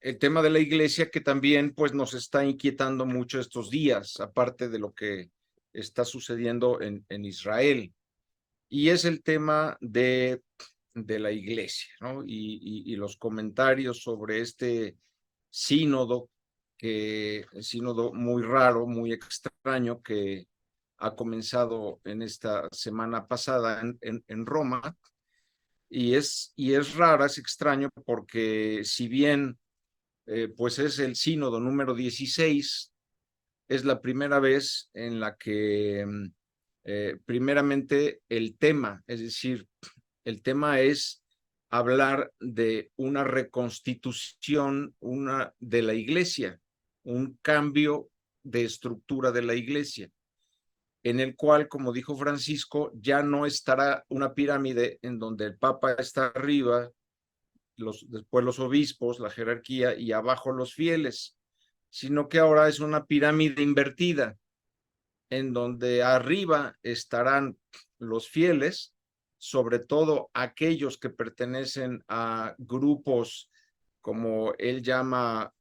el tema de la iglesia que también pues nos está inquietando mucho estos días, aparte de lo que está sucediendo en Israel. Y es el tema de la iglesia, ¿no? Y los comentarios sobre este sínodo, sínodo muy raro, muy extraño, que ha comenzado en esta semana pasada en Roma. Y es rara, es extraño, porque si bien pues es el sínodo número 16, es la primera vez en la que primeramente el tema, es decir, el tema es hablar de una reconstitución de la iglesia, un cambio de estructura de la iglesia, en el cual, como dijo Francisco, ya no estará una pirámide en donde el Papa está arriba, después los obispos, la jerarquía, y abajo los fieles, sino que ahora es una pirámide invertida, en donde arriba estarán los fieles, sobre todo aquellos que pertenecen a grupos, como él llama,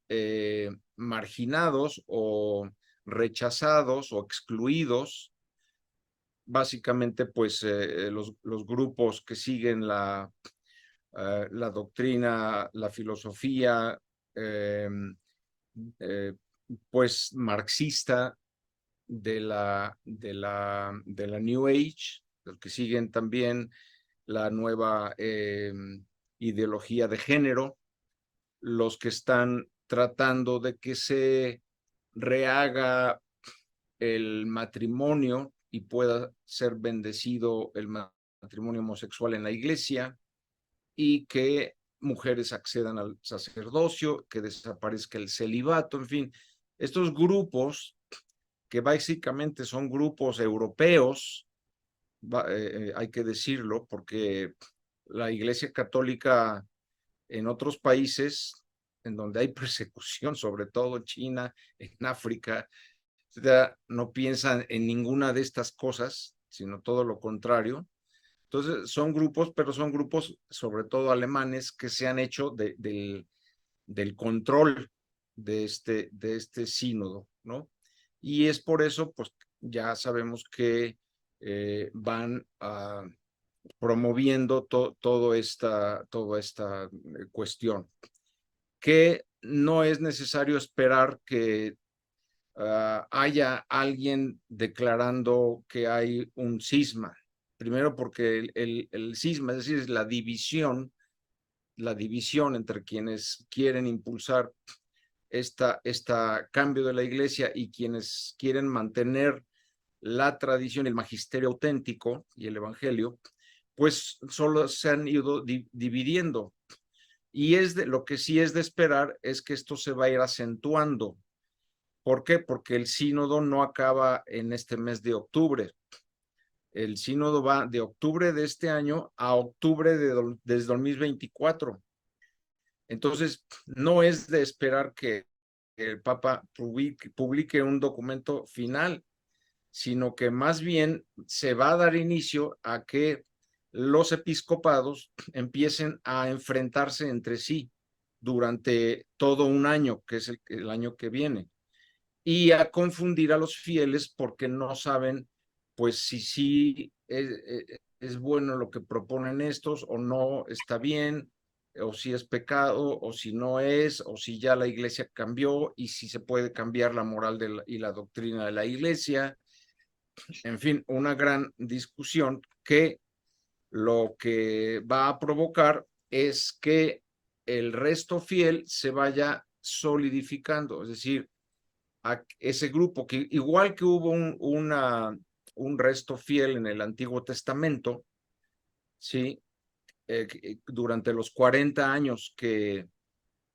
marginados o rechazados o excluidos, básicamente pues los grupos que siguen la doctrina, la filosofía, eh, eh, pues marxista de la New Age, los que siguen también la nueva ideología de género, los que están tratando de que se rehaga el matrimonio y pueda ser bendecido el matrimonio homosexual en la iglesia, y que mujeres accedan al sacerdocio, que desaparezca el celibato, en fin, estos grupos que básicamente son grupos europeos, hay que decirlo, porque la Iglesia Católica en otros países en donde hay persecución, sobre todo en China, en África, no piensan en ninguna de estas cosas, sino todo lo contrario. Entonces son grupos, pero son grupos sobre todo alemanes, que se han hecho del control de este sínodo, ¿no? Y es por eso, pues ya sabemos que van promoviendo toda esta cuestión, que no es necesario esperar que haya alguien declarando que hay un cisma. Primero porque el cisma, es decir, es la división entre quienes quieren impulsar cambio de la iglesia y quienes quieren mantener la tradición, el magisterio auténtico y el evangelio, pues solo se han ido dividiendo. Y lo que sí es de esperar es que esto se va a ir acentuando. ¿Por qué? Porque el sínodo no acaba en este mes de octubre. El sínodo va de octubre de este año a octubre desde 2024. Entonces, no es de esperar que el Papa publique un documento final, sino que más bien se va a dar inicio a que los episcopados empiecen a enfrentarse entre sí durante todo un año, que es el año que viene, y a confundir a los fieles porque no saben, pues, si sí es bueno lo que proponen estos o no está bien, o si es pecado, o si no es, o si ya la iglesia cambió y si se puede cambiar la moral y la doctrina de la iglesia. En fin, una gran discusión que lo que va a provocar es que el resto fiel se vaya solidificando, es decir, a ese grupo, que igual que hubo un resto fiel en el Antiguo Testamento, ¿sí? Durante los 40 años que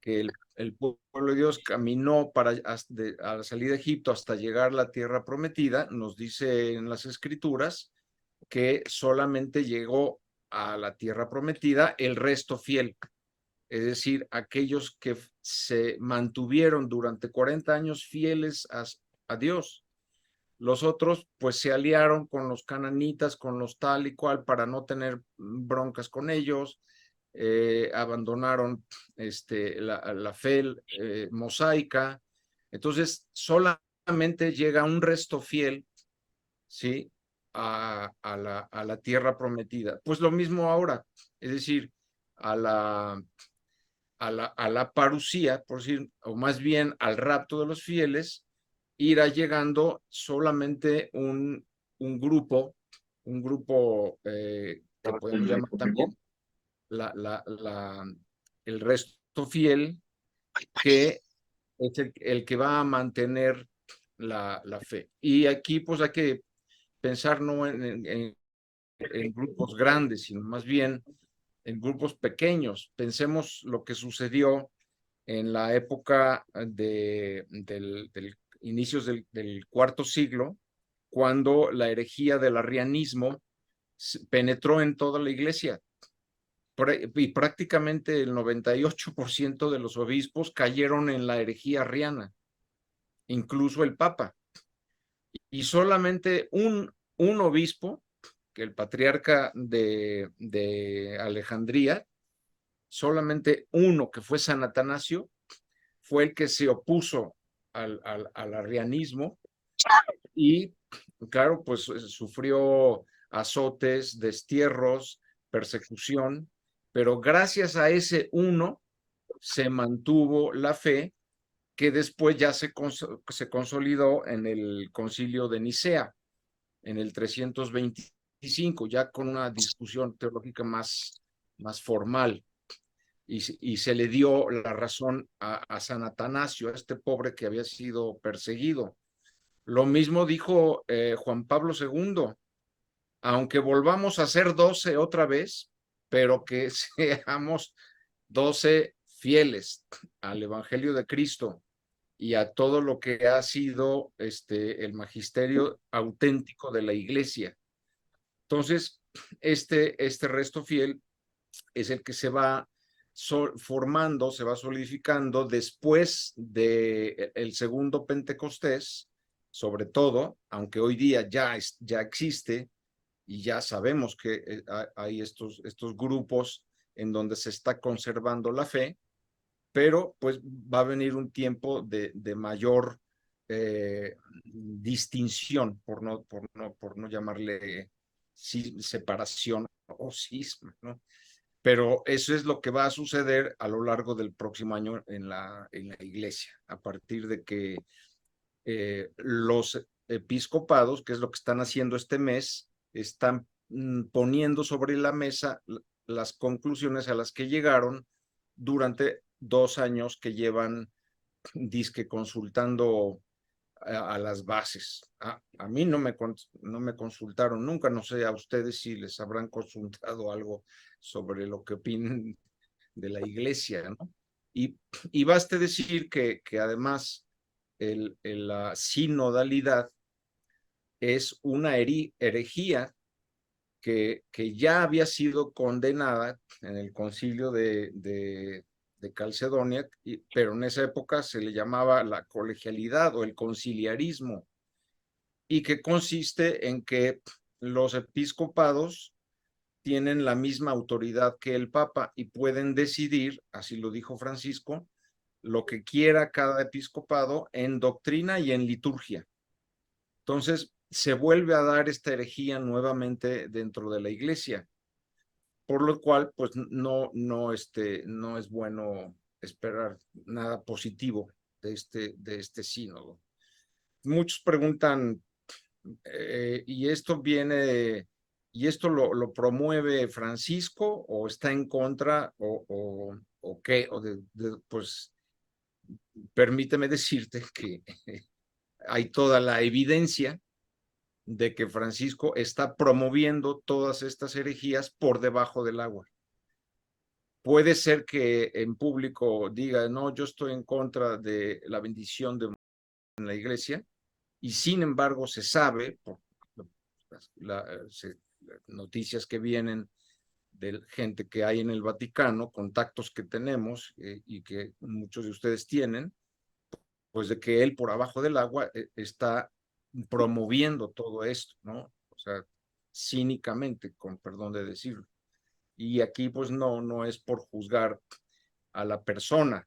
el pueblo de Dios caminó a la salida de Egipto hasta llegar a la tierra prometida, nos dice en las Escrituras que solamente llegó a la tierra prometida el resto fiel, es decir, aquellos que se mantuvieron durante 40 años fieles a Dios. Los otros pues se aliaron con los cananitas, con los tal y cual, para no tener broncas con ellos, abandonaron la fe mosaica. Entonces, solamente llega un resto fiel, ¿sí? A la tierra prometida. Pues lo mismo ahora, es decir, a la parucía, por decir, o más bien al rapto de los fieles, irá llegando solamente un grupo que podemos llamar también la, la, la, el resto fiel, que es el que va a mantener la fe. Y aquí pues hay que pensar no en grupos grandes, sino más bien en grupos pequeños. Pensemos lo que sucedió en la época del inicios del cuarto siglo, cuando la herejía del arrianismo penetró en toda la iglesia. Y prácticamente el 98% de los obispos cayeron en la herejía arriana, incluso el Papa. Y solamente un obispo, que el patriarca de Alejandría, solamente uno, que fue San Atanasio, fue el que se opuso al arrianismo y, claro, pues sufrió azotes, destierros, persecución, pero gracias a ese uno se mantuvo la fe, que después ya se consolidó en el concilio de Nicea, en el 325, ya con una discusión teológica más formal. Y se le dio la razón a San Atanasio, a este pobre que había sido perseguido. Lo mismo dijo Juan Pablo II, aunque volvamos a ser 12 otra vez, pero que seamos 12 fieles al Evangelio de Cristo y a todo lo que ha sido el magisterio auténtico de la Iglesia. Entonces, este resto fiel es el que se va formando, se va solidificando después del segundo Pentecostés, sobre todo, aunque hoy día ya existe y ya sabemos que hay estos grupos en donde se está conservando la fe, pero pues va a venir un tiempo de mayor distinción, por no llamarle separación o cisma, ¿no? Pero eso es lo que va a suceder a lo largo del próximo año en la iglesia, a partir de que los episcopados, que es lo que están haciendo este mes, están poniendo sobre la mesa las conclusiones a las que llegaron durante 2 años que llevan disque consultando a las bases. A mí no me consultaron nunca, no sé a ustedes si les habrán consultado algo sobre lo que opinan de la iglesia, ¿no? Y baste decir que además la sinodalidad es una herejía que ya había sido condenada en el concilio de Calcedonia, pero en esa época se le llamaba la colegialidad o el conciliarismo, y que consiste en que los episcopados tienen la misma autoridad que el Papa y pueden decidir, así lo dijo Francisco, lo que quiera cada episcopado en doctrina y en liturgia. Entonces, se vuelve a dar esta herejía nuevamente dentro de la iglesia, por lo cual, pues no es bueno esperar nada positivo de este sínodo. Muchos preguntan, ¿y esto lo promueve Francisco o está en contra o qué? Pues permíteme decirte que hay toda la evidencia de que Francisco está promoviendo todas estas herejías por debajo del agua. Puede ser que en público diga, no, yo estoy en contra de la bendición de en la iglesia, y sin embargo se sabe, por las noticias que vienen de gente que hay en el Vaticano, contactos que tenemos y que muchos de ustedes tienen, pues de que él por abajo del agua está promoviendo todo esto, ¿no? O sea, cínicamente, con perdón de decirlo. Y aquí pues no es por juzgar a la persona,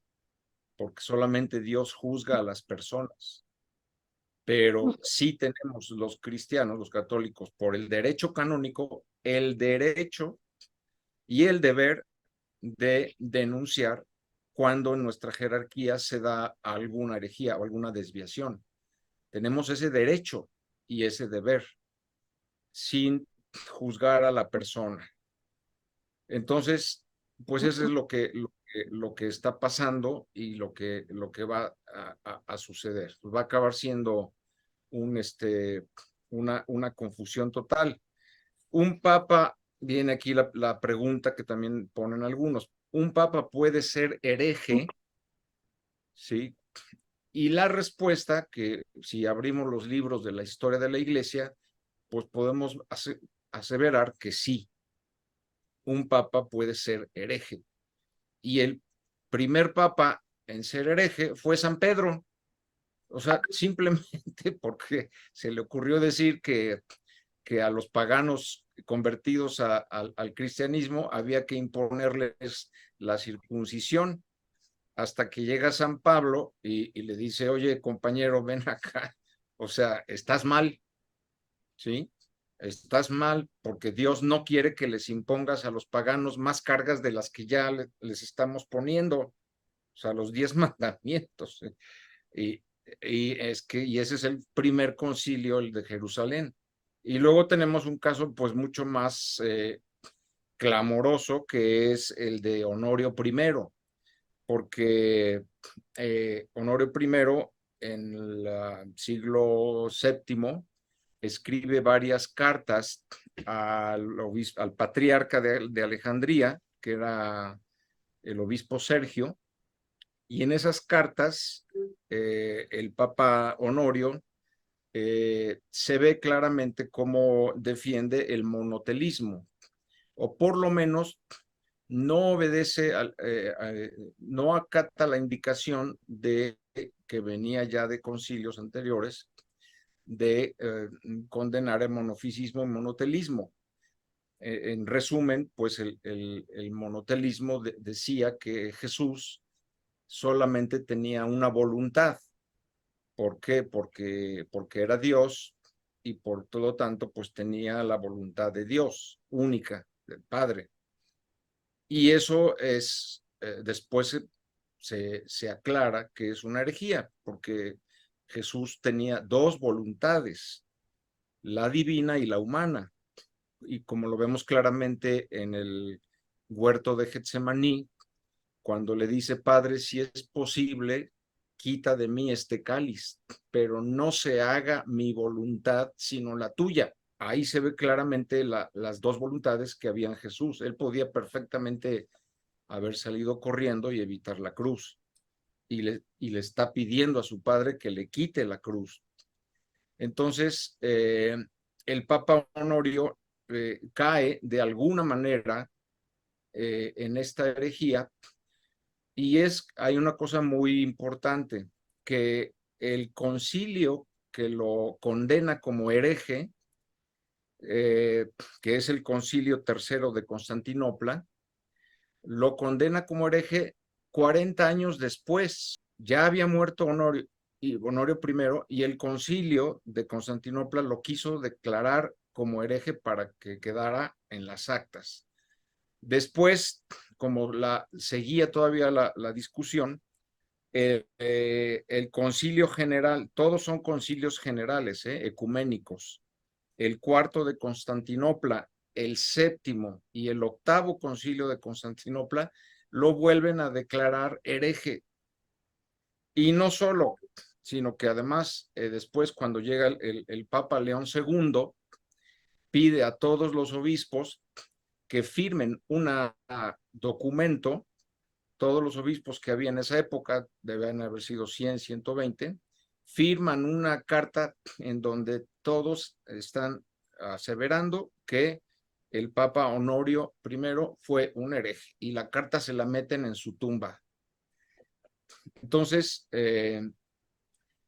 porque solamente Dios juzga a las personas. Pero sí tenemos los cristianos, los católicos, por el derecho canónico, el derecho y el deber de denunciar cuando en nuestra jerarquía se da alguna herejía o alguna desviación. Tenemos ese derecho y ese deber sin juzgar a la persona. Entonces, pues eso es lo que está pasando y lo que va a suceder. Pues va a acabar siendo una confusión total. Un papa, viene aquí la pregunta que también ponen algunos, ¿un papa puede ser hereje? ¿Sí? Y la respuesta, que si abrimos los libros de la historia de la iglesia, pues podemos aseverar que sí, un papa puede ser hereje. Y el primer papa en ser hereje fue San Pedro. O sea, simplemente porque se le ocurrió decir que a los paganos convertidos al cristianismo había que imponerles la circuncisión, hasta que llega San Pablo y le dice, oye, compañero, ven acá, o sea, estás mal, ¿sí? Estás mal porque Dios no quiere que les impongas a los paganos más cargas de las que ya les estamos poniendo, o sea, los 10 mandamientos. Y, y ese es el primer concilio, el de Jerusalén. Y luego tenemos un caso pues mucho más clamoroso, que es el de Honorio I, porque Honorio I en el siglo VII escribe varias cartas al patriarca de Alejandría, que era el obispo Sergio, y en esas cartas el Papa Honorio se ve claramente cómo defiende el monotelismo, o por lo menos no obedece, no acata la indicación de que venía ya de concilios anteriores de condenar el monofisismo y monotelismo. En resumen, pues el monotelismo decía que Jesús solamente tenía una voluntad. ¿Por qué? Porque era Dios y por todo tanto, pues tenía la voluntad de Dios, única, del Padre. Y eso es, después se aclara que es una herejía, porque Jesús tenía dos voluntades, la divina y la humana. Y como lo vemos claramente en el huerto de Getsemaní, cuando le dice, Padre, si es posible, quita de mí este cáliz, pero no se haga mi voluntad, sino la tuya. Ahí se ve claramente las dos voluntades que había en Jesús. Él podía perfectamente haber salido corriendo y evitar la cruz. Y le está pidiendo a su padre que le quite la cruz. Entonces, el Papa Honorio cae de alguna manera en esta herejía. Y hay una cosa muy importante, que el concilio que lo condena como hereje, que es el concilio tercero de Constantinopla, lo condena como hereje 40 años después. Ya había muerto Honorio I, y el concilio de Constantinopla lo quiso declarar como hereje para que quedara en las actas. Después, como seguía todavía la discusión, el concilio general, todos son concilios generales, ecuménicos. El cuarto de Constantinopla, el séptimo y el octavo concilio de Constantinopla lo vuelven a declarar hereje. Y no solo, sino que además después, cuando llega el Papa León II, pide a todos los obispos que firmen un documento. Todos los obispos que había en esa época, deben haber sido 100, 120, firman una carta en donde todos están aseverando que el Papa Honorio I fue un hereje, y la carta se la meten en su tumba. Entonces,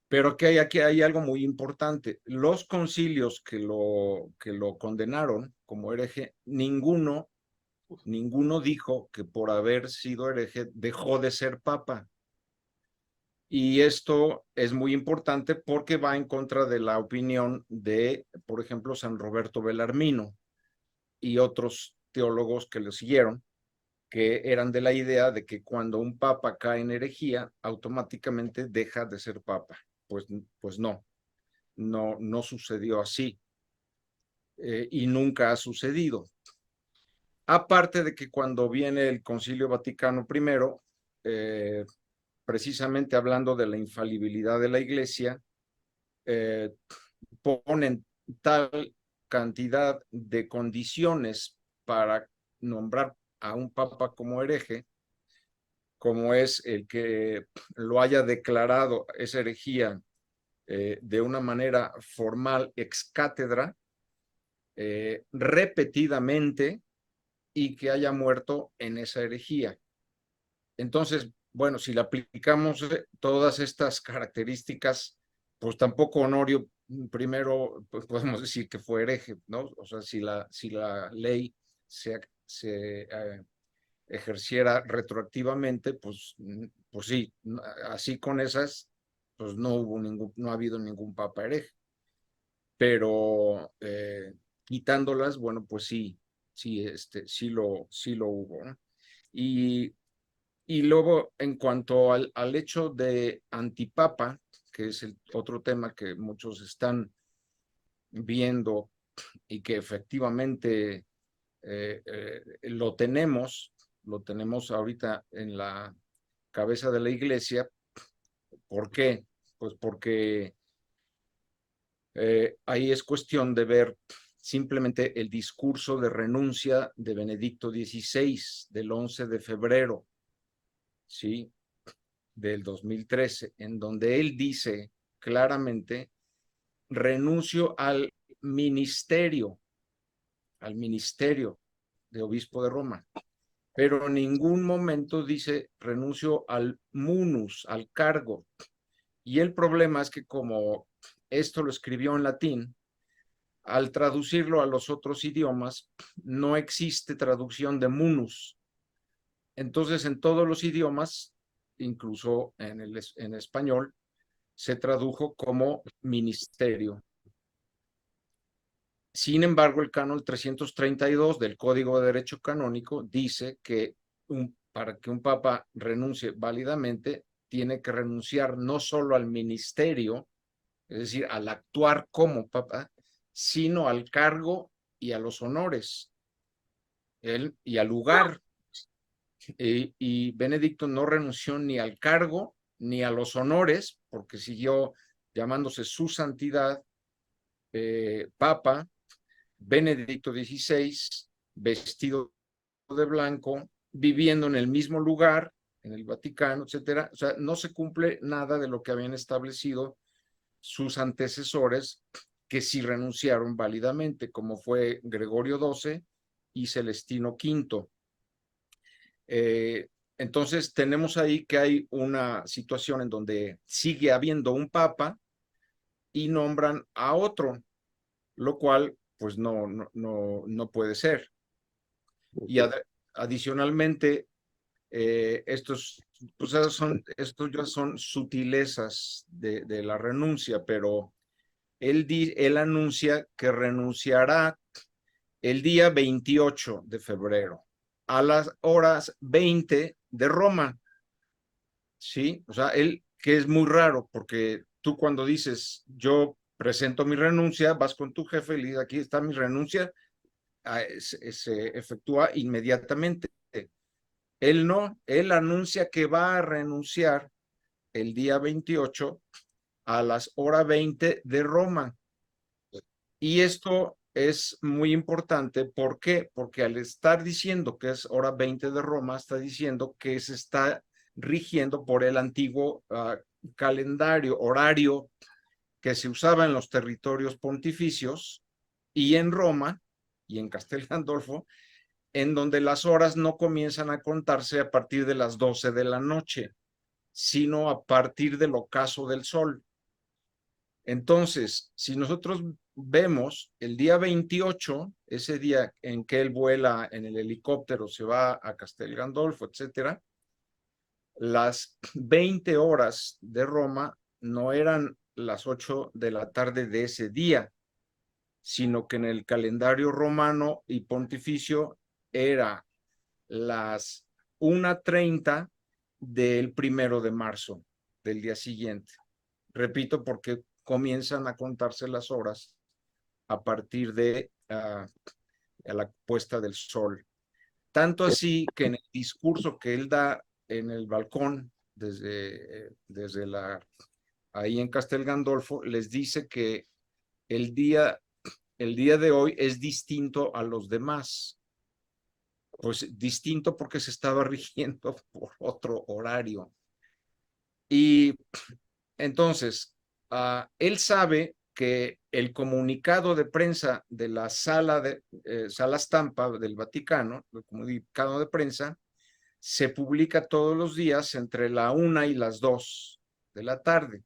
pero que aquí hay algo muy importante. Los concilios que lo condenaron como hereje, ninguno Ninguno dijo que por haber sido hereje dejó de ser papa. Y esto es muy importante porque va en contra de la opinión de, por ejemplo, San Roberto Belarmino y otros teólogos que lo siguieron, que eran de la idea de que cuando un papa cae en herejía, automáticamente deja de ser papa. Pues no sucedió así, y nunca ha sucedido. Aparte de que cuando viene el Concilio Vaticano I, precisamente hablando de la infalibilidad de la Iglesia, ponen tal cantidad de condiciones para nombrar a un papa como hereje, como es el que lo haya declarado esa herejía de una manera formal ex cátedra, repetidamente, y que haya muerto en esa herejía. Entonces, bueno, si le aplicamos todas estas características, pues tampoco Honorio primero, pues podemos decir que fue hereje, ¿no? O sea, si la ley se ejerciera retroactivamente, pues sí, así con esas, pues no ha habido ningún papa hereje, pero quitándolas, bueno, pues sí lo hubo, ¿no? Y y luego, en cuanto al hecho de antipapa, que es el otro tema que muchos están viendo y que efectivamente lo tenemos ahorita en la cabeza de la iglesia. ¿Por qué? Pues porque ahí es cuestión de ver simplemente el discurso de renuncia de Benedicto XVI del 11 de febrero, ¿sí? Del 2013, en donde él dice claramente: renuncio al ministerio de obispo de Roma, pero en ningún momento dice renuncio al munus, al cargo. Y el problema es que como esto lo escribió en latín, al traducirlo a los otros idiomas, no existe traducción de munus. Entonces, en todos los idiomas, incluso en español, se tradujo como ministerio. Sin embargo, el canon 332 del Código de Derecho Canónico dice que para que un papa renuncie válidamente, tiene que renunciar no solo al ministerio, es decir, al actuar como papa, sino al cargo y a los honores, y al lugar. Y Benedicto no renunció ni al cargo ni a los honores, porque siguió llamándose su santidad Papa Benedicto XVI, vestido de blanco, viviendo en el mismo lugar, en el Vaticano, etcétera. O sea, no se cumple nada de lo que habían establecido sus antecesores, que sí renunciaron válidamente, como fue Gregorio XII y Celestino V. Entonces, tenemos ahí que hay una situación en donde sigue habiendo un papa y nombran a otro, lo cual pues no puede ser. Y adicionalmente, estos ya son sutilezas de la renuncia, pero él anuncia que renunciará el día 28 de febrero a las horas 20 de Roma, ¿sí? O sea, que es muy raro, porque tú cuando dices, yo presento mi renuncia, vas con tu jefe y le dices, aquí está mi renuncia, se efectúa inmediatamente. Él no, él anuncia que va a renunciar el día 28 a las horas 20 de Roma. Y esto es muy importante. ¿Por qué? Porque al estar diciendo que es hora 20 de Roma, está diciendo que se está rigiendo por el antiguo calendario, horario que se usaba en los territorios pontificios y en Roma y en Castel Gandolfo, en donde las horas no comienzan a contarse a partir de las 12 de la noche, sino a partir del ocaso del sol. Entonces, si nosotros vemos el día 28, ese día en que él vuela en el helicóptero, se va a Castel Gandolfo, etcétera, las 20 horas de Roma no eran las 8 de la tarde de ese día, sino que en el calendario romano y pontificio era las 1:30 del 1 de marzo del día siguiente. Repito, porque comienzan a contarse las horas a partir de la puesta del sol. Tanto así que en el discurso que él da en el balcón desde ahí en Castel Gandolfo, les dice que el día, el día de hoy es distinto a los demás. Pues distinto porque se estaba rigiendo por otro horario. Y entonces, él sabe que el comunicado de prensa de la sala Stampa del Vaticano, el comunicado de prensa, se publica todos los días entre la 1 y las 2 de la tarde.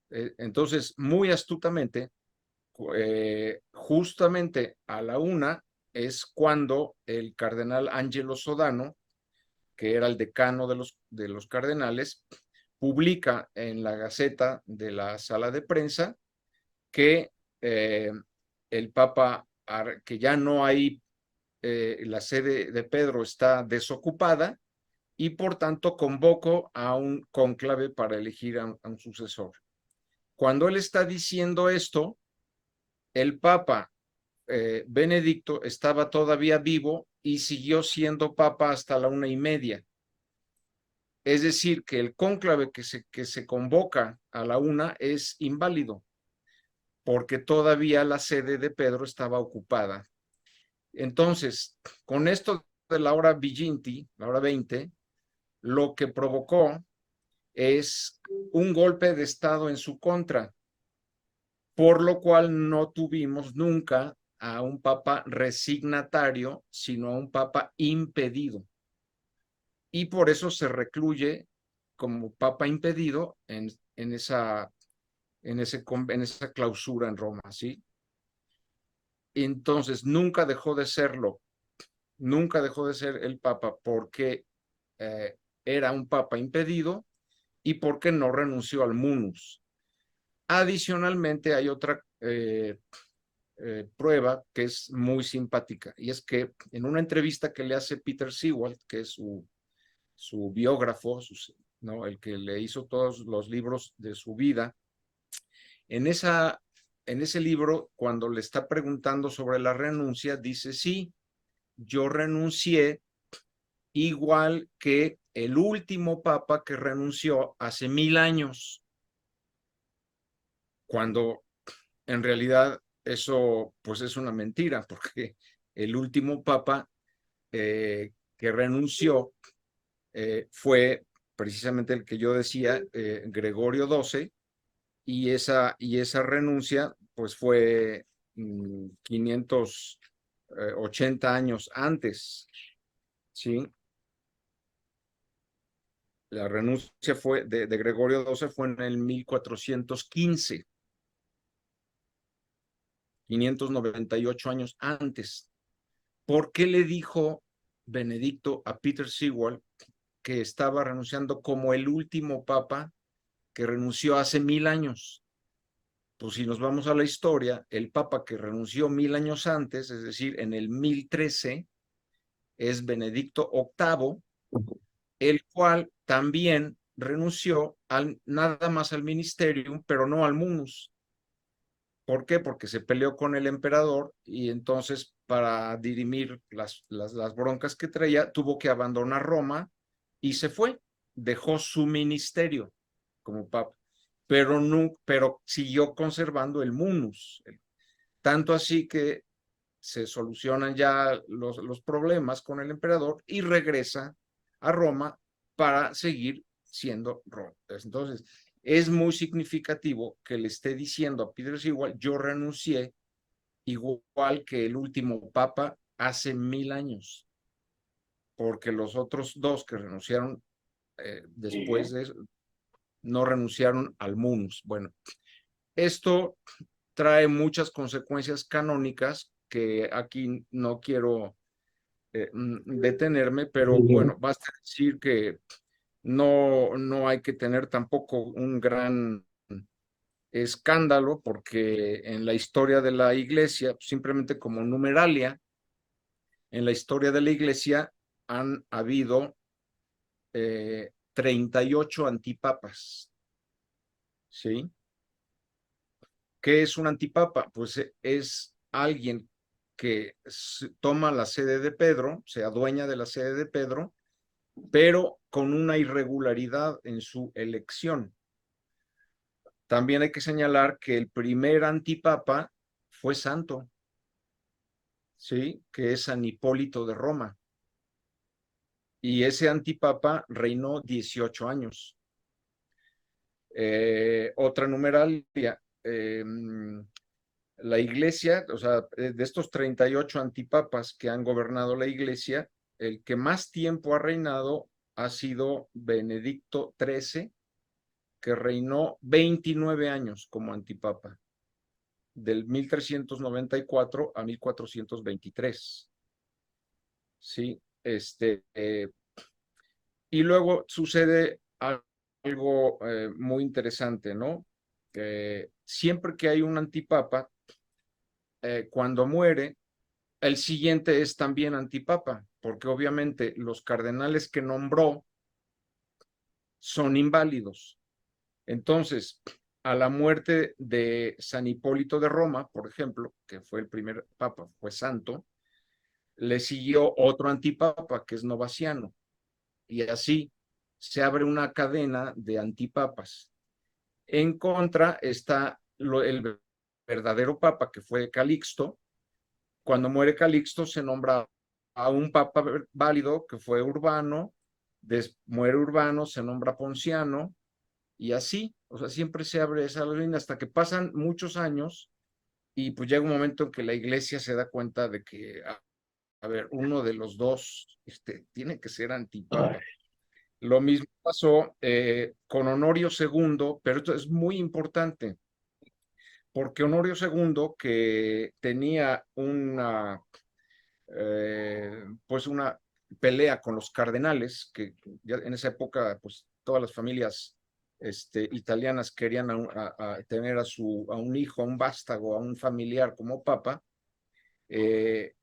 Entonces, muy astutamente, justamente a la 1 es cuando el cardenal Angelo Sodano, que era el decano de los cardenales, publica en la Gaceta de la sala de prensa que el Papa, que ya no hay, la sede de Pedro está desocupada y por tanto convoco a un cónclave para elegir a un sucesor. Cuando él está diciendo esto, el Papa Benedicto estaba todavía vivo y siguió siendo Papa hasta la 1:30. Es decir, que el cónclave que se convoca a la 1 es inválido, porque todavía la sede de Pedro estaba ocupada. Entonces, con esto de la hora Viginti, la hora 20, lo que provocó es un golpe de Estado en su contra, por lo cual no tuvimos nunca a un papa resignatario, sino a un papa impedido. Y por eso se recluye como papa impedido en esa clausura en Roma, ¿sí? Entonces, nunca dejó de serlo, nunca dejó de ser el papa porque era un papa impedido y porque no renunció al munus. Adicionalmente, hay otra prueba que es muy simpática, y es que en una entrevista que le hace Peter Sewald, que es su biógrafo, ¿no? El que le hizo todos los libros de su vida, en ese libro, cuando le está preguntando sobre la renuncia, dice, sí, yo renuncié igual que el último papa que renunció hace 1000 años, cuando en realidad eso pues es una mentira, porque el último papa que renunció fue precisamente el que yo decía, Gregorio XII, y esa renuncia pues fue 580 años antes, ¿sí? La renuncia fue de Gregorio XII fue en el 1415, 598 años antes. ¿Por qué le dijo Benedicto a Peter Seward que estaba renunciando como el último papa que renunció hace 1000 años? Pues si nos vamos a la historia, el papa que renunció 1000 años antes, es decir, en el 1013, es Benedicto VIII, el cual también renunció nada más al ministerium, pero no al munus. ¿Por qué? Porque se peleó con el emperador y entonces para dirimir las broncas que traía, tuvo que abandonar Roma y se fue, dejó su ministerio como papa, pero, no, pero siguió conservando el munus. Tanto así que se solucionan ya los problemas con el emperador y regresa a Roma para seguir siendo Roma. Entonces, es muy significativo que le esté diciendo a Peter Seward, yo renuncié igual que el último papa hace 1000 años, porque los otros dos que renunciaron después de eso, no renunciaron al munus. Bueno, Esto trae muchas consecuencias canónicas que aquí no quiero detenerme, pero bueno, basta decir que no hay que tener tampoco un gran escándalo, porque en la historia de la iglesia, simplemente como numeralia, en la historia de la iglesia han habido 38 antipapas, ¿sí? ¿Qué es un antipapa? Pues es alguien que toma la sede de Pedro, se adueña de la sede de Pedro, pero con una irregularidad en su elección. También hay que señalar que el primer antipapa fue santo, ¿sí? Que es San Hipólito de Roma. Y ese antipapa reinó 18 años. Otra numeralia, la iglesia, o sea, de estos 38 antipapas que han gobernado la iglesia, el que más tiempo ha reinado ha sido Benedicto XIII, que reinó 29 años como antipapa, del 1394 a 1423. Sí, y luego sucede algo muy interesante, ¿no? Siempre que hay un antipapa, cuando muere, el siguiente es también antipapa, porque obviamente los cardenales que nombró son inválidos. Entonces, a la muerte de San Hipólito de Roma, por ejemplo, que fue el primer papa, fue santo, le siguió otro antipapa, que es Novaciano, y así se abre una cadena de antipapas. En contra está el verdadero papa, que fue Calixto. Cuando muere Calixto se nombra a un papa válido, que fue Urbano. Muere Urbano, se nombra Ponciano, y así, o sea, siempre se abre esa línea hasta que pasan muchos años y pues llega un momento en que la iglesia se da cuenta de que, a ver, uno de los dos tiene que ser antipapa. Lo mismo pasó con Honorio II, pero esto es muy importante, porque Honorio II, que tenía pues una pelea con los cardenales, que ya en esa época, pues todas las familias italianas querían tener a un hijo, a un vástago, a un familiar como papa. eh,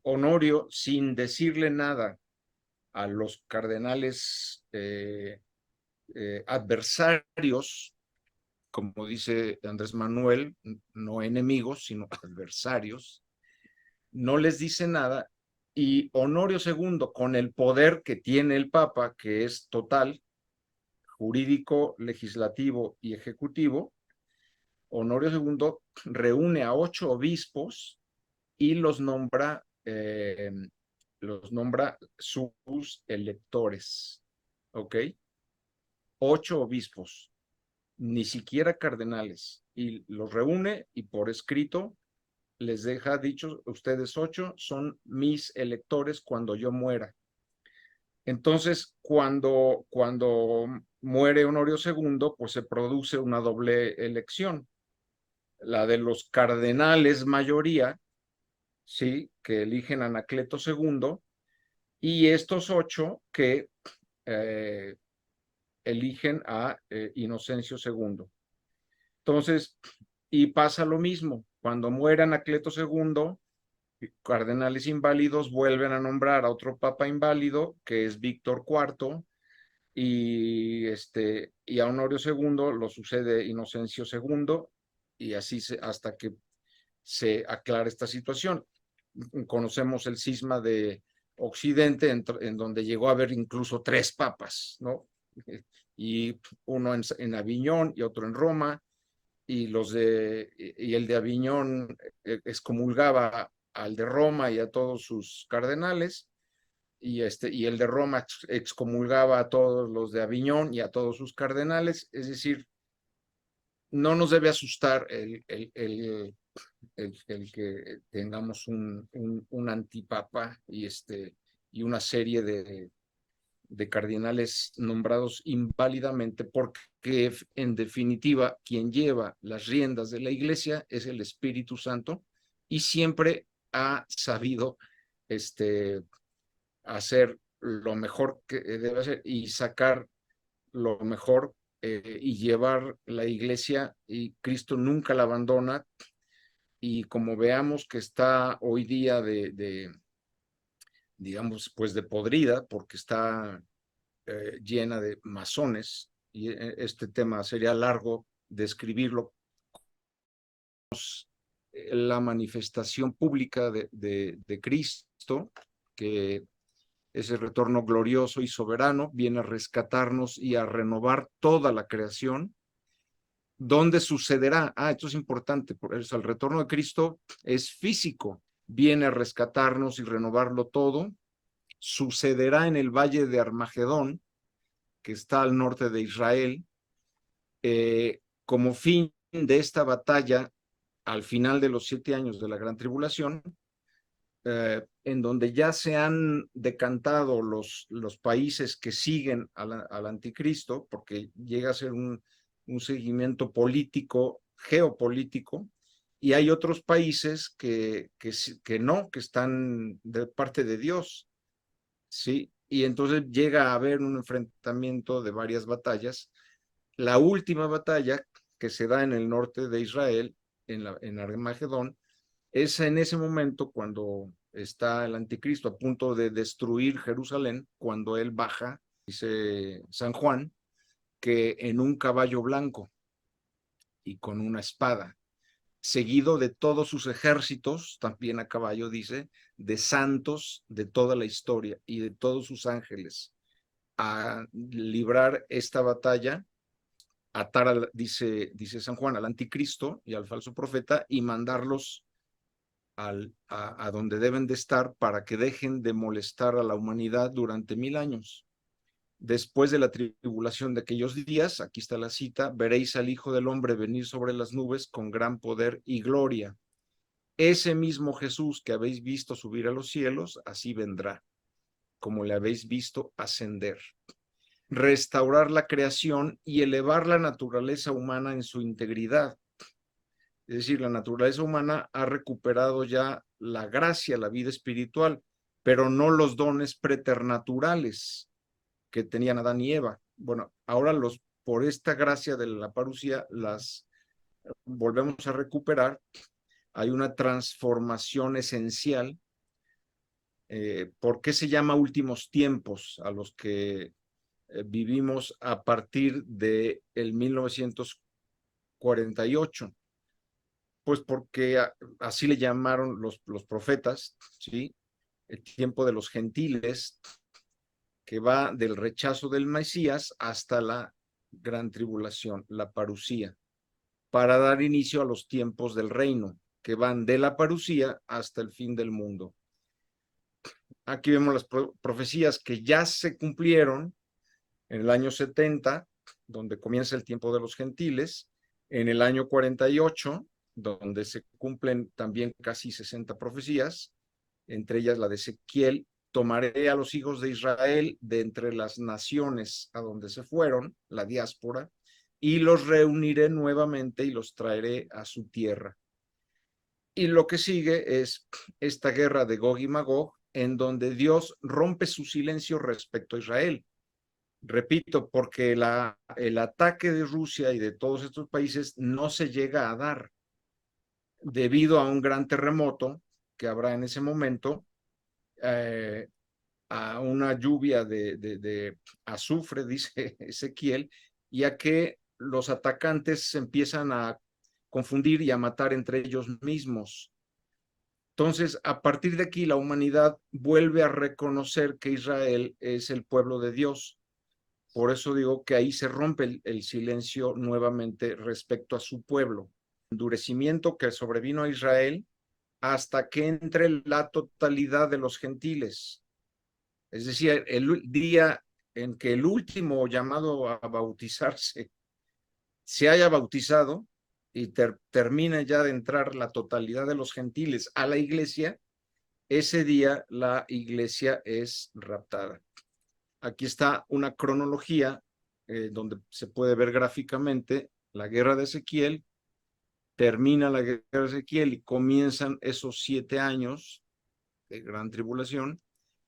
Honorio, sin decirle nada a los cardenales adversarios, como dice Andrés Manuel, no enemigos, sino adversarios, no les dice nada, y Honorio II, con el poder que tiene el Papa, que es total, jurídico, legislativo y ejecutivo, Honorio II reúne a 8 obispos y los nombra sus electores, ¿ok? 8 obispos, ni siquiera cardenales, y los reúne y por escrito les deja dicho: ustedes 8 son mis electores cuando yo muera. Entonces, cuando muere Honorio II, pues se produce una doble elección, la de los cardenales mayoría, sí, que eligen a Anacleto II, y estos 8 que eh, eligen a Inocencio II. Entonces, y pasa lo mismo, cuando muere Anacleto II, cardenales inválidos vuelven a nombrar a otro papa inválido, que es Víctor IV, y a Honorio II lo sucede Inocencio II, y así hasta que se aclara esta situación. Conocemos el cisma de Occidente, en donde llegó a haber incluso 3 papas, ¿no? Y uno en Aviñón y otro en Roma, y el de Aviñón excomulgaba al de Roma y a todos sus cardenales, y el de Roma excomulgaba a todos los de Aviñón y a todos sus cardenales. Es decir, no nos debe asustar el que tengamos un antipapa y una serie de cardenales nombrados inválidamente, porque en definitiva quien lleva las riendas de la Iglesia es el Espíritu Santo y siempre ha sabido hacer lo mejor que debe hacer y sacar lo mejor y llevar la Iglesia, y Cristo nunca la abandona. Y como veamos que está hoy día digamos, pues de podrida, porque está llena de masones, y este tema sería largo describirlo, la manifestación pública de Cristo, que ese retorno glorioso y soberano viene a rescatarnos y a renovar toda la creación. ¿Dónde sucederá? Esto es importante, por eso el retorno de Cristo es físico, viene a rescatarnos y renovarlo todo. Sucederá en el valle de Armagedón, que está al norte de Israel, como fin de esta batalla al final de los 7 años de la Gran Tribulación, en donde ya se han decantado los países que siguen al anticristo, porque llega a ser un seguimiento político, geopolítico, y hay otros países que no, que están de parte de Dios, ¿sí? Y entonces llega a haber un enfrentamiento de varias batallas. La última batalla que se da en el norte de Israel, en Armagedón, es en ese momento cuando está el anticristo a punto de destruir Jerusalén, cuando él baja, dice San Juan, que en un caballo blanco y con una espada, seguido de todos sus ejércitos, también a caballo, dice, de santos de toda la historia y de todos sus ángeles, a librar esta batalla, atar, dice San Juan, al anticristo y al falso profeta, y mandarlos a donde deben de estar para que dejen de molestar a la humanidad durante 1000 años. Después de la tribulación de aquellos días, aquí está la cita, veréis al Hijo del Hombre venir sobre las nubes con gran poder y gloria. Ese mismo Jesús que habéis visto subir a los cielos, así vendrá, como le habéis visto ascender. Restaurar la creación y elevar la naturaleza humana en su integridad. Es decir, la naturaleza humana ha recuperado ya la gracia, la vida espiritual, pero no los dones preternaturales que tenían Adán y Eva. Bueno, ahora por esta gracia de la parucía las volvemos a recuperar. Hay una transformación esencial. ¿Por qué se llama últimos tiempos a los que vivimos a partir del 1948? Pues porque así le llamaron los profetas, ¿sí? El tiempo de los gentiles, que va del rechazo del Mesías hasta la gran tribulación, la parucía, para dar inicio a los tiempos del reino, que van de la parucía hasta el fin del mundo. Aquí vemos las profecías que ya se cumplieron en el año 70, donde comienza el tiempo de los gentiles, en el año 48, donde se cumplen también casi 60 profecías, entre ellas la de Ezequiel: tomaré a los hijos de Israel de entre las naciones a donde se fueron, la diáspora, y los reuniré nuevamente y los traeré a su tierra. Y lo que sigue es esta guerra de Gog y Magog, en donde Dios rompe su silencio respecto a Israel. Repito, porque el ataque de Rusia y de todos estos países no se llega a dar debido a un gran terremoto que habrá en ese momento, a una lluvia de azufre, dice Ezequiel, y a que los atacantes se empiezan a confundir y a matar entre ellos mismos. Entonces, a partir de aquí, la humanidad vuelve a reconocer que Israel es el pueblo de Dios. Por eso digo que ahí se rompe el silencio nuevamente respecto a su pueblo. Endurecimiento que sobrevino a Israel hasta que entre la totalidad de los gentiles. Es decir, el día en que el último llamado a bautizarse se haya bautizado y termine ya de entrar la totalidad de los gentiles a la iglesia, ese día la iglesia es raptada. Aquí está una cronología donde se puede ver gráficamente la guerra de Ezequiel, termina la guerra de Ezequiel y comienzan esos 7 años de gran tribulación,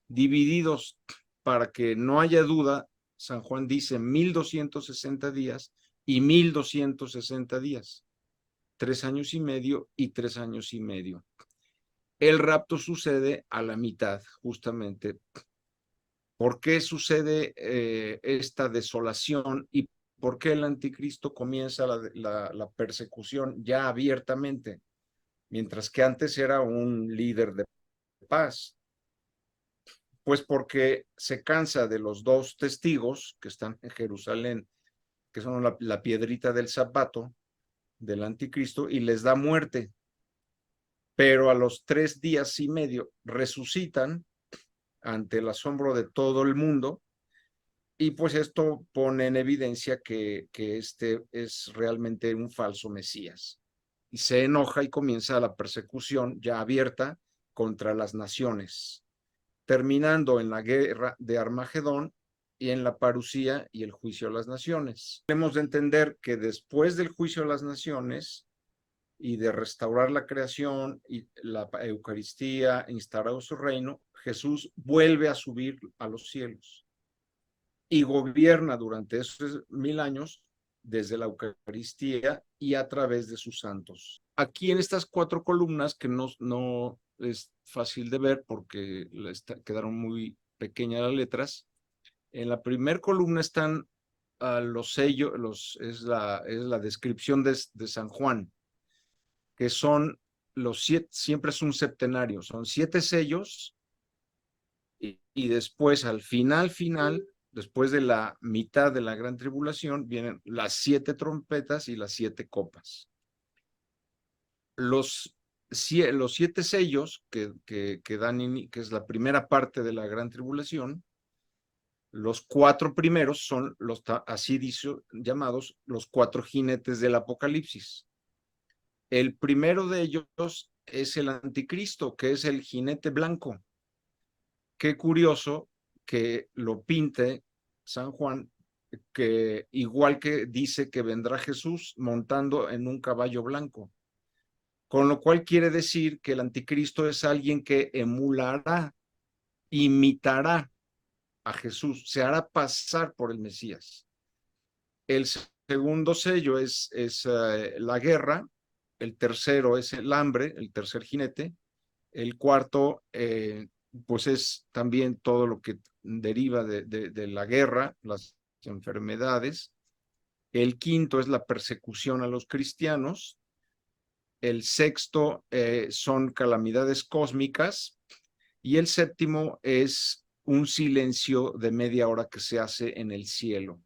divididos para que no haya duda. San Juan dice 1260 días y 1260 días, 3 años y medio y 3 años y medio. El rapto sucede a la mitad, justamente. ¿Por qué sucede esta desolación y por qué el anticristo comienza la persecución ya abiertamente, mientras que antes era un líder de paz? Pues porque se cansa de los 2 testigos que están en Jerusalén, que son la piedrita del zapato del anticristo, y les da muerte. Pero a los 3 días y medio resucitan ante el asombro de todo el mundo, y pues esto pone en evidencia que este es realmente un falso Mesías. Y se enoja y comienza la persecución ya abierta contra las naciones, terminando en la guerra de Armagedón y en la parucía y el juicio a las naciones. Tenemos de entender que después del juicio a las naciones y de restaurar la creación y la Eucaristía, instaurado su reino, Jesús vuelve a subir a los cielos y gobierna durante esos 1000 años desde la Eucaristía y a través de sus santos. Aquí en estas 4 columnas, que no es fácil de ver porque quedaron muy pequeñas las letras, en la primera columna están los sellos, es la descripción de San Juan, que son los 7, siempre es un septenario, son 7 sellos, y después al final, después de la mitad de la gran tribulación, vienen las 7 trompetas y las 7 copas. Los 7 sellos que dan, que es la primera parte de la gran tribulación, los 4 primeros son los así llamados los 4 jinetes del Apocalipsis. El primero de ellos es el anticristo, que es el jinete blanco. Qué curioso que lo pinte San Juan, que igual que dice que vendrá Jesús montando en un caballo blanco, con lo cual quiere decir que el anticristo es alguien que emulará, imitará a Jesús, se hará pasar por el Mesías. El segundo sello es la guerra, el tercero es el hambre, el tercer jinete, el cuarto pues es también todo lo que deriva de la guerra, las enfermedades. El quinto es la persecución a los cristianos. El sexto son calamidades cósmicas. Y el séptimo es un silencio de media hora que se hace en el cielo.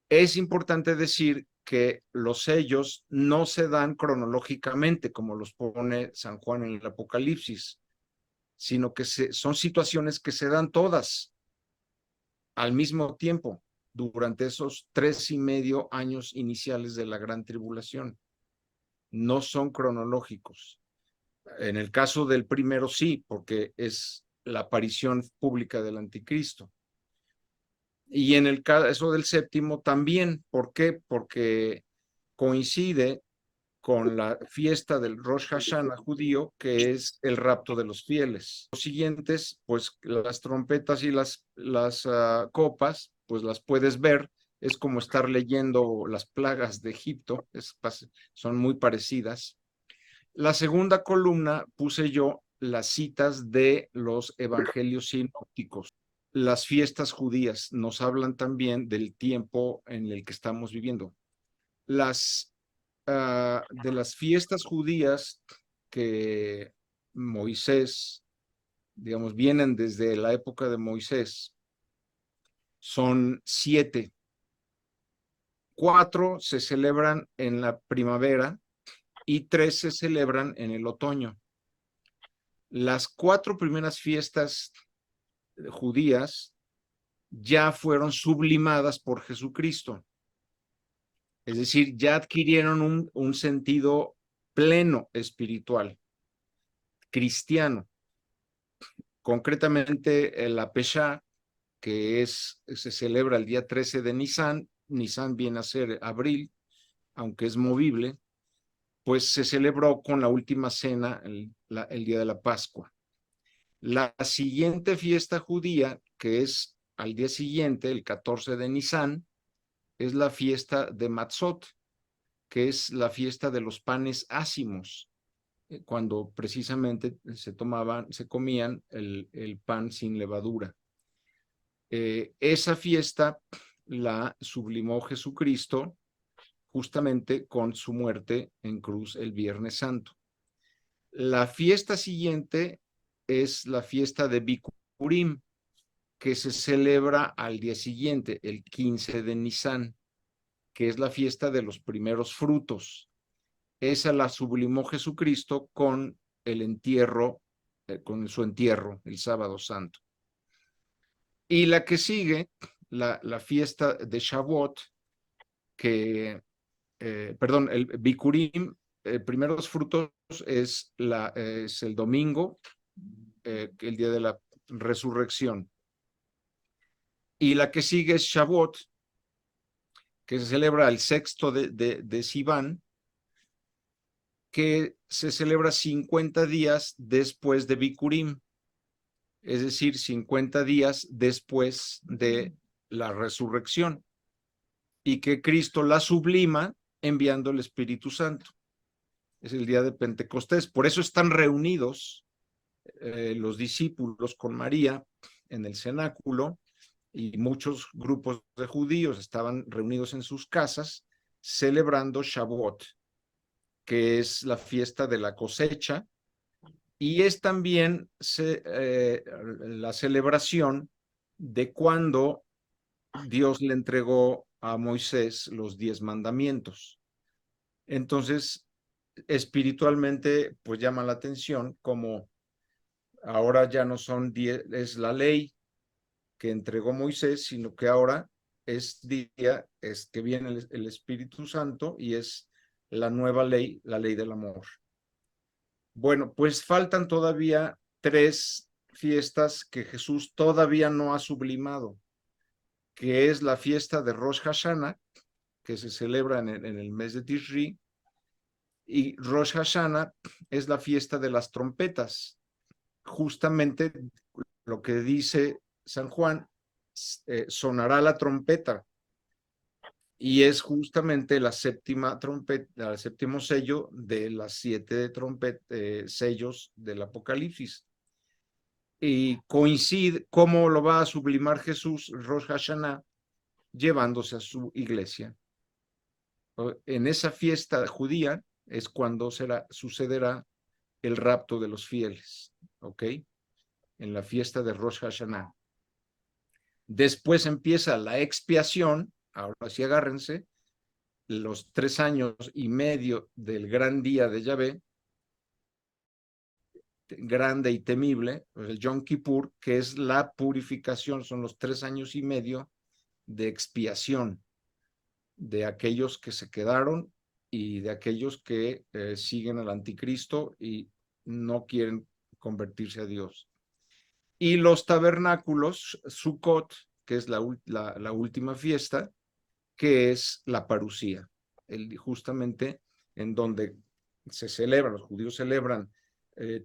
Es importante decir que los sellos no se dan cronológicamente como los pone San Juan en el Apocalipsis, sino que son situaciones que se dan todas al mismo tiempo durante esos 3,5 años iniciales de la gran tribulación. No son cronológicos. En el caso del primero sí, porque es la aparición pública del anticristo. Y en el caso del séptimo también. ¿Por qué? Porque coincide con la fiesta del Rosh Hashanah judío, que es el rapto de los fieles. Los siguientes, pues las trompetas y las copas, pues las puedes ver. Es como estar leyendo las plagas de Egipto, son muy parecidas. La segunda columna puse yo las citas de los evangelios sinópticos. Las fiestas judías nos hablan también del tiempo en el que estamos viviendo. De las fiestas judías que Moisés, digamos, vienen desde la época de Moisés, son 7. 4 se celebran en la primavera y 3 se celebran en el otoño. Las 4 primeras fiestas judías ya fueron sublimadas por Jesucristo. Es decir, ya adquirieron un sentido pleno espiritual, cristiano. Concretamente, la Pesha se celebra el día 13 de Nisan. Nisan viene a ser abril, aunque es movible, pues se celebró con la última cena el día de la Pascua. La siguiente fiesta judía, que es al día siguiente, el 14 de Nisan, es la fiesta de Matzot, que es la fiesta de los panes ácimos, cuando precisamente se comían el pan sin levadura. Esa fiesta la sublimó Jesucristo justamente con su muerte en cruz el Viernes Santo. La fiesta siguiente es la fiesta de Bikurim, que se celebra al día siguiente, el 15 de Nisan, que es la fiesta de los primeros frutos. Esa la sublimó Jesucristo con el entierro, con su entierro, el sábado santo. Y la que sigue, la fiesta de Shavuot, perdón, el Bikurim, primeros frutos es el domingo, el día de la resurrección. Y la que sigue es Shavuot, que se celebra el 6 de Sivan, que se celebra 50 días después de Bikurim, es decir, 50 días después de la resurrección, y que Cristo la sublima enviando el Espíritu Santo. Es el día de Pentecostés. Por eso están reunidos los discípulos con María en el cenáculo, y muchos grupos de judíos estaban reunidos en sus casas celebrando Shavuot, que es la fiesta de la cosecha, y es también la celebración de cuando Dios le entregó a Moisés los 10 mandamientos. Entonces, espiritualmente, pues llama la atención como ahora ya no son 10, es la ley que entregó Moisés, sino que ahora es que viene el Espíritu Santo y es la nueva ley, la ley del amor. Bueno, pues faltan todavía 3 fiestas que Jesús todavía no ha sublimado, que es la fiesta de Rosh Hashanah, que se celebra en el mes de Tishri, y Rosh Hashanah es la fiesta de las trompetas. Justamente lo que dice San Juan, sonará la trompeta, y es justamente la séptima trompeta, el séptimo sello de las 7 sellos del Apocalipsis. Y coincide cómo lo va a sublimar Jesús, Rosh Hashanah, llevándose a su iglesia. En esa fiesta judía es cuando sucederá el rapto de los fieles, ¿ok? En la fiesta de Rosh Hashanah. Después empieza la expiación, ahora sí agárrense, los 3 años y medio del gran día de Yahvé, grande y temible, el Yom Kippur, que es la purificación, son los 3 años y medio de expiación de aquellos que se quedaron y de aquellos que siguen al anticristo y no quieren convertirse a Dios. Y los tabernáculos, Sukkot, que es la última fiesta, que es la parusía, justamente en donde los judíos celebran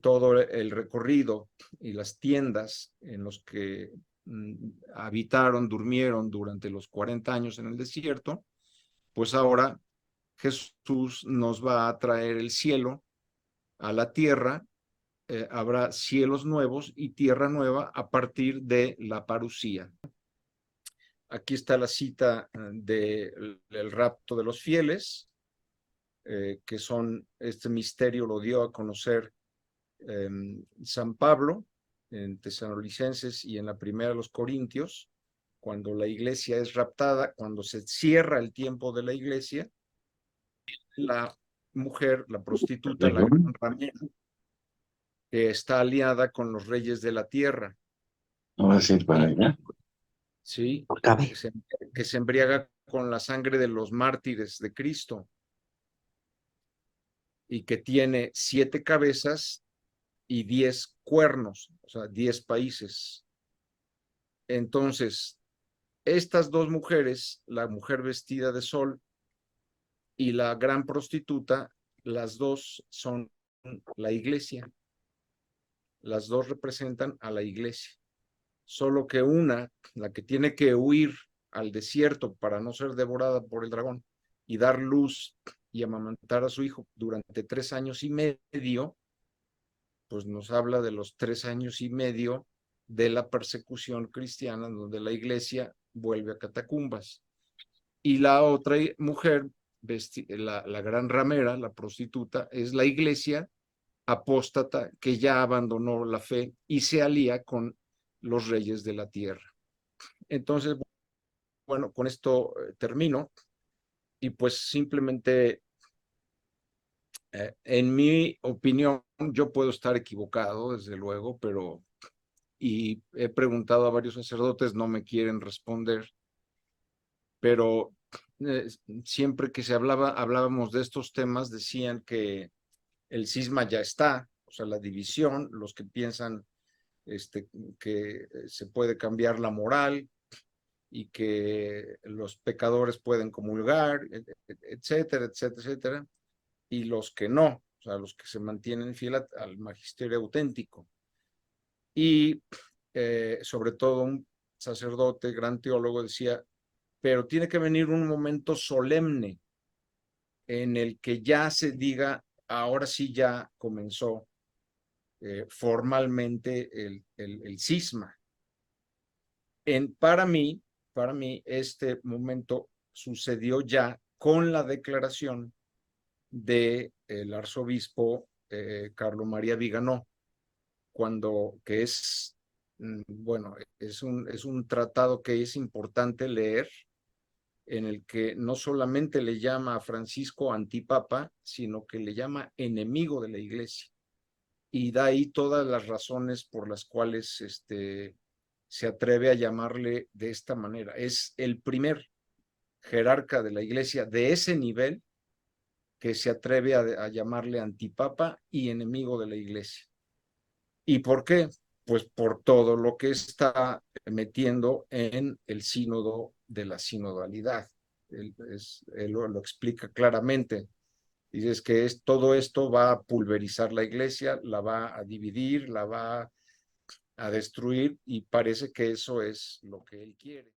todo el recorrido y las tiendas en los que habitaron, durmieron durante los 40 años en el desierto. Pues ahora Jesús nos va a traer el cielo a la tierra, habrá cielos nuevos y tierra nueva a partir de la parusía. Aquí está la cita del rapto de los fieles, que este misterio lo dio a conocer San Pablo en Tesalonicenses y en la primera de los Corintios, cuando la iglesia es raptada, cuando se cierra el tiempo de la iglesia, la mujer, la prostituta, la gran ramera, que está aliada con los reyes de la tierra. No vas a ir para allá. Sí, Cabe. que se embriaga con la sangre de los mártires de Cristo y que tiene 7 cabezas y 10 cuernos, o sea, 10 países. Entonces, estas dos mujeres, la mujer vestida de sol y la gran prostituta, las dos son la iglesia. Las dos representan a la iglesia. Solo que una, la que tiene que huir al desierto para no ser devorada por el dragón y dar luz y amamantar a su hijo durante 3 años y medio, pues nos habla de los 3 años y medio de la persecución cristiana, donde la iglesia vuelve a catacumbas. Y la otra mujer, la gran ramera, la prostituta, es la iglesia apóstata que ya abandonó la fe y se alía con los reyes de la tierra. Entonces, bueno, con esto termino y pues simplemente, en mi opinión, yo puedo estar equivocado, desde luego, pero, y he preguntado a varios sacerdotes, no me quieren responder, pero eh, siempre que hablábamos de estos temas, decían que el cisma ya está, o sea, la división, los que piensan que se puede cambiar la moral y que los pecadores pueden comulgar, etcétera, etcétera, etcétera, y los que no, o sea, los que se mantienen fieles al magisterio auténtico. Y sobre todo un sacerdote, gran teólogo, decía, pero tiene que venir un momento solemne en el que ya se diga, ahora sí ya comenzó formalmente el cisma. Para mí, este momento sucedió ya con la declaración del arzobispo Carlo María Viganò, que es, bueno, es un tratado que es importante leer, en el que no solamente le llama a Francisco antipapa, sino que le llama enemigo de la iglesia. Y da ahí todas las razones por las cuales se atreve a llamarle de esta manera. Es el primer jerarca de la iglesia de ese nivel que se atreve a llamarle antipapa y enemigo de la iglesia. ¿Y por qué? Pues por todo lo que está metiendo en el sínodo de la sinodalidad. Él lo explica claramente. Dices que todo esto va a pulverizar la iglesia, la va a dividir, la va a destruir, y parece que eso es lo que él quiere.